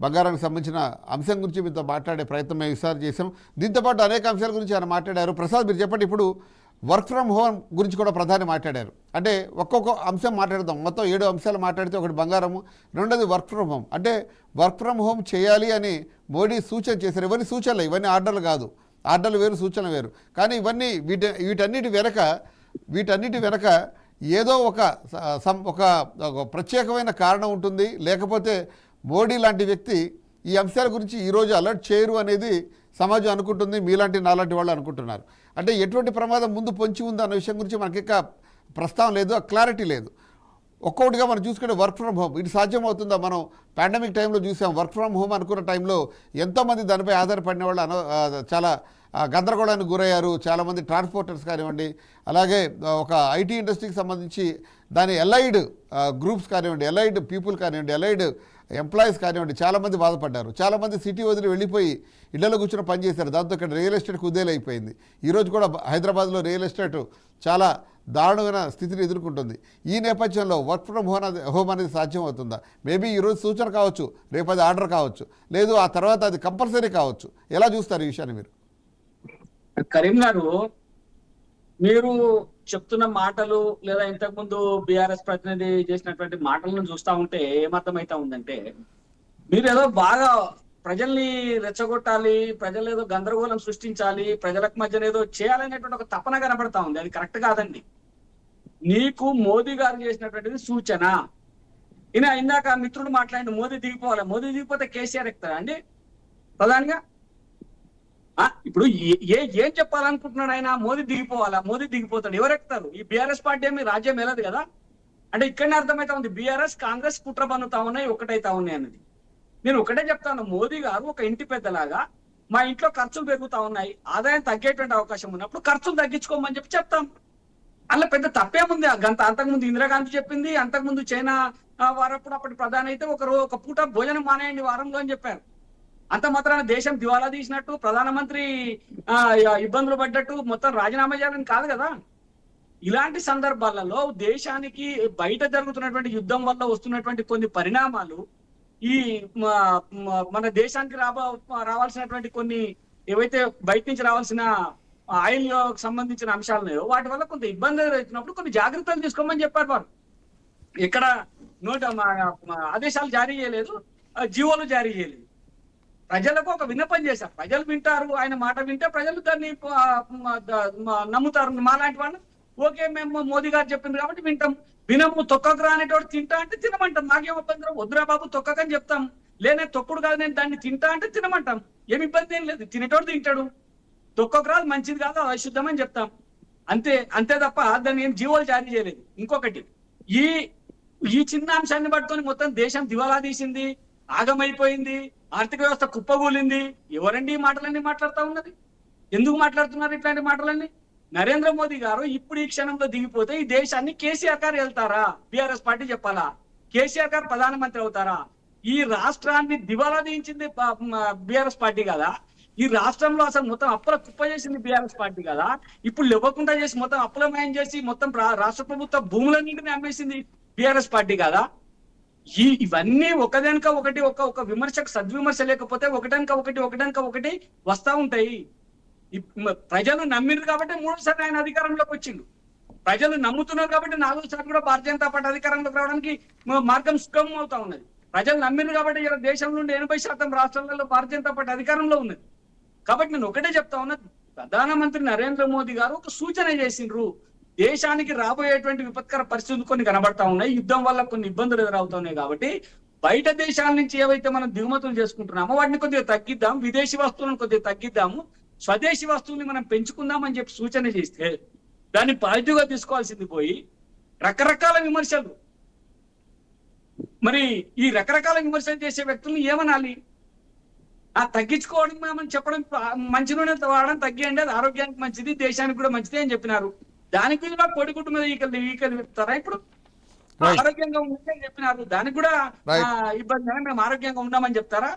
బంగారానికి సంబంధించిన అంశం గురించి మీతో మాట్లాడే ప్రయత్నం మేము ఈసారి చేసాం. దీంతోపాటు అనేక అంశాల గురించి ఆయన మాట్లాడారు. ప్రసాద్, మీరు చెప్పండి, ఇప్పుడు వర్క్ ఫ్రమ్ హోమ్ గురించి కూడా ప్రధాని మాట్లాడారు. అంటే ఒక్కొక్క అంశం మాట్లాడదాం. మొత్తం 7 అంశాలు మాట్లాడితే ఒకటి బంగారము, రెండోది వర్క్ ఫ్రమ్ హోమ్. అంటే వర్క్ ఫ్రమ్ హోమ్ చేయాలి అని మోడీ సూచన చేశారు. ఇవన్నీ సూచనలు, ఇవన్నీ ఆర్డర్లు కాదు. ఆర్డర్లు వేరు, సూచనలు వేరు. కానీ ఇవన్నీ వీటన్నిటి వెనక ఏదో ఒక ప్రత్యేకమైన కారణం ఉంటుంది. లేకపోతే మోడీ లాంటి వ్యక్తి ఈ అంశాల గురించి ఈరోజు అలర్ట్ చేయరు అనేది సమాజం అనుకుంటుంది, మీలాంటి నాలాంటి వాళ్ళు అనుకుంటున్నారు. అంటే ఎటువంటి ప్రమాదం ముందు పొంచి ఉంది అన్న విషయం గురించి మనకి ఇంకా ప్రస్తావన లేదు, క్లారిటీ లేదు. ఒక్కొక్కటిగా మనం చూసుకుంటే వర్క్ ఫ్రమ్ హోమ్ ఇది సాధ్యమవుతుందా? మనం పాండమిక్ టైంలో చూసాం. వర్క్ ఫ్రమ్ హోమ్ అనుకున్న టైంలో ఎంతోమంది దానిపై ఆధారపడిన వాళ్ళు చాలా గందరగోళానికి గురయ్యారు. చాలామంది ట్రాన్స్పోర్టర్స్ కానివ్వండి, అలాగే ఒక ఐటీ ఇండస్ట్రీకి సంబంధించి దాని ఎలైడ్ గ్రూప్స్ కానివ్వండి, ఎలైడ్ పీపుల్ కానివ్వండి, ఎలైడ్ ఎంప్లాయీస్ కానివ్వండి, చాలామంది బాధపడ్డారు. చాలామంది సిటీ వదిలి వెళ్ళిపోయి ఇళ్లలో కూర్చొని పనిచేశారు. దాంతో ఇక్కడ రియల్ ఎస్టేట్ కుదేలైపోయింది. ఈరోజు కూడా హైదరాబాద్లో రియల్ ఎస్టేట్ చాలా దారుణమైన స్థితిని ఎదుర్కొంటుంది. ఈ నేపథ్యంలో వర్క్ ఫ్రమ్ హోమ్ అనేది సాధ్యం అవుతుందా? మేబీ ఈరోజు సూచన కావచ్చు, రేపు అది ఆర్డర్ కావచ్చు, లేదు ఆ తర్వాత అది కంపల్సరీ కావచ్చు. ఎలా చూస్తారు ఈ విషయాన్ని మీరు? కరీం గారు, మీరు చెప్తున్న మాటలు లేదా ఇంతకుముందు బీఆర్ఎస్ ప్రతినిధి చేసినటువంటి మాటలను చూస్తా ఉంటే ఏమర్థమైతా ఉందంటే, మీరు ఏదో బాగా ప్రజల్ని రెచ్చగొట్టాలి, ప్రజలు ఏదో గందరగోళం సృష్టించాలి, ప్రజలకు మధ్యన ఏదో చేయాలనేటువంటి ఒక తపన కనబడతా ఉంది. అది కరెక్ట్ కాదండి. నీకు మోదీ గారు చేసినటువంటిది సూచన. ఇందాక మిత్రుడు మాట్లాడి మోదీ దిగిపోవాలి, మోదీ దిగిపోతే కేసీఆర్ ఎక్కుతారా అండి ప్రధానిగా? ఇప్పుడు ఏం చెప్పాలనుకుంటున్నాడు ఆయన? మోదీ దిగిపోవాలా? మోదీ దిగిపోతాడు, ఎవరు ఎక్కుతారు? ఈ బీఆర్ఎస్ పార్టీ ఏమి రాజ్యం వెళ్ళదు కదా. అంటే ఇక్కడనే అర్థమైతా ఉంది బీఆర్ఎస్ కాంగ్రెస్ కుట్ర పన్నుతా ఉన్నాయి, ఒకటైతా ఉన్నాయి అన్నది. నేను ఒకటే చెప్తాను, మోదీ గారు ఒక ఇంటి పెద్దలాగా మా ఇంట్లో ఖర్చులు పెరుగుతా ఉన్నాయి, ఆదాయం తగ్గేటువంటి అవకాశం ఉన్నప్పుడు ఖర్చులు తగ్గించుకోమని చెప్తాం. అలా పెద్ద తప్పేముంది? అంతకుముందు ఇందిరాగాంధీ చెప్పింది, అంతకుముందు చైనా వారప్పుడు అప్పటి ప్రధాని అయితే ఒక పూట భోజనం మానేయండి వారంలో అని చెప్పారు. అంత మాత్రాన దేశం దివాలా తీసినట్టు, ప్రధానమంత్రి ఇబ్బందులు పడ్డట్టు మొత్తం రాజీనామా చేయాలని కాదు కదా. ఇలాంటి సందర్భాలలో దేశానికి బయట జరుగుతున్నటువంటి యుద్ధం వల్ల వస్తున్నటువంటి కొన్ని పరిణామాలు, ఈ మన దేశానికి రావాల్సినటువంటి కొన్ని ఏవైతే బయట నుంచి రావాల్సిన ఆయిల్ సంబంధించిన అంశాలున్నాయో వాటి వల్ల కొంత ఇబ్బంది అవుతున్నప్పుడు కొన్ని జాగ్రత్తలు తీసుకోమని చెప్పారు వారు. ఇక్కడ ఆదేశాలు జారీ చేయలేదు, జీవోలు జారీ చేయలేదు. ప్రజలకు ఒక విన్నపం చేశారు, ప్రజలు వింటారు, ఆయన మాట వింటే ప్రజలు దాన్ని నమ్ముతారు. మాలాంటి వాళ్ళు ఓకే, మేము మోదీ గారు చెప్పింది కాబట్టి వింటాం. వినము, తొక్కకు అనేటోడు తింటా అంటే తినమంటాం. నాకేం ఇబ్బంది? వద్దురా బాబు తొక్కకని చెప్తాం. లేనే తొక్కుడు కాదు, నేను దాన్ని తింటా అంటే తినమంటాం. ఏమి ఇబ్బంది ఏం లేదు, తినేటోడు తింటాడు. తొక్కకు రాదు, మంచిది కాదు, అశుద్ధం అని చెప్తాం. అంతే తప్ప దాన్ని ఏం జీవోలు జారీ చేయలేదు. ఇంకొకటి, ఈ చిన్న అంశాన్ని పట్టుకొని మొత్తం దేశం దివాలా తీసింది, ఆగమైపోయింది, ఆర్థిక వ్యవస్థ కుప్పగూలింది. ఎవరండి ఈ మాటలన్నీ మాట్లాడుతూ ఉన్నది? ఎందుకు మాట్లాడుతున్నారు ఇట్లాంటి మాటలన్నీ? నరేంద్ర మోదీ గారు ఇప్పుడు ఈ క్షణంలో దిగిపోతే ఈ దేశాన్ని కేసీఆర్ గారు వెళ్తారా? బీఆర్ఎస్ పార్టీ చెప్పాలా? కేసీఆర్ గారు ప్రధానమంత్రి అవుతారా? ఈ రాష్ట్రాన్ని దివాలా తీయించింది బీఆర్ఎస్ పార్టీ కదా. ఈ రాష్ట్రంలో అసలు మొత్తం అప్పుల కుప్ప చేసింది బీఆర్ఎస్ పార్టీ కదా. ఇప్పుడు ఇవ్వకుండా చేసి మొత్తం అప్పులమయం చేసి మొత్తం రాష్ట్ర ప్రభుత్వ భూములన్నింటినీ అమ్మేసింది బీఆర్ఎస్ పార్టీ కదా. ఇవన్నీ ఒకదనక ఒకటి ఒక విమర్శకు సద్విమర్శ లేకపోతే ఒకటనక ఒకటి వస్తా ఉంటాయి. ప్రజలు నమ్మిరు కాబట్టి 3సారి ఆయన అధికారంలోకి వచ్చిండు. ప్రజలు నమ్ముతున్నారు కాబట్టి 4సారి కూడా భారతీయ జనతా పార్టీ అధికారంలోకి రావడానికి మార్గం సుగమం అవుతా ఉన్నది. ప్రజలు నమ్మిరు కాబట్టి ఇలా దేశం నుండి 80% రాష్ట్రాలలో భారతీయ జనతా పార్టీ అధికారంలో ఉన్నది. కాబట్టి నేను ఒకటే చెప్తా ఉన్నా, ప్రధానమంత్రి నరేంద్ర మోదీ గారు ఒక సూచన చేసిండ్రు. దేశానికి రాబోయేటువంటి విపత్కర పరిస్థితులు కొన్ని కనబడతా ఉన్నాయి, యుద్ధం వల్ల కొన్ని ఇబ్బందులు ఎదురవుతున్నాయి. కాబట్టి బయట దేశాల నుంచి ఏవైతే మనం దిగుమతులు చేసుకుంటున్నామో వాటిని కొద్దిగా తగ్గిద్దాం, విదేశీ వస్తువులను కొద్దిగా తగ్గిద్దాము, స్వదేశీ వస్తువుల్ని మనం పెంచుకుందాం అని చెప్పి సూచన చేస్తే దాన్ని పాజిటివ్ గా తీసుకోవాల్సింది పోయి రకరకాల విమర్శలు. మరి ఈ రకరకాల విమర్శలు చేసే వ్యక్తులను ఏమనాలి? తగ్గించుకోవడం మనం చెప్పడం, మంచి నూనె వాడడం తగ్గియండి, అది ఆరోగ్యానికి మంచిది, దేశానికి కూడా మంచిది అని చెప్పినారు. దానికి కూడా కోడిగుడ్డు మీద ఈకలు చెప్తారా? ఇప్పుడు ఆరోగ్యంగా ఉందని చెప్పినారు, దానికి కూడా ఇబ్బంది, మేము ఆరోగ్యంగా ఉన్నామని చెప్తారా?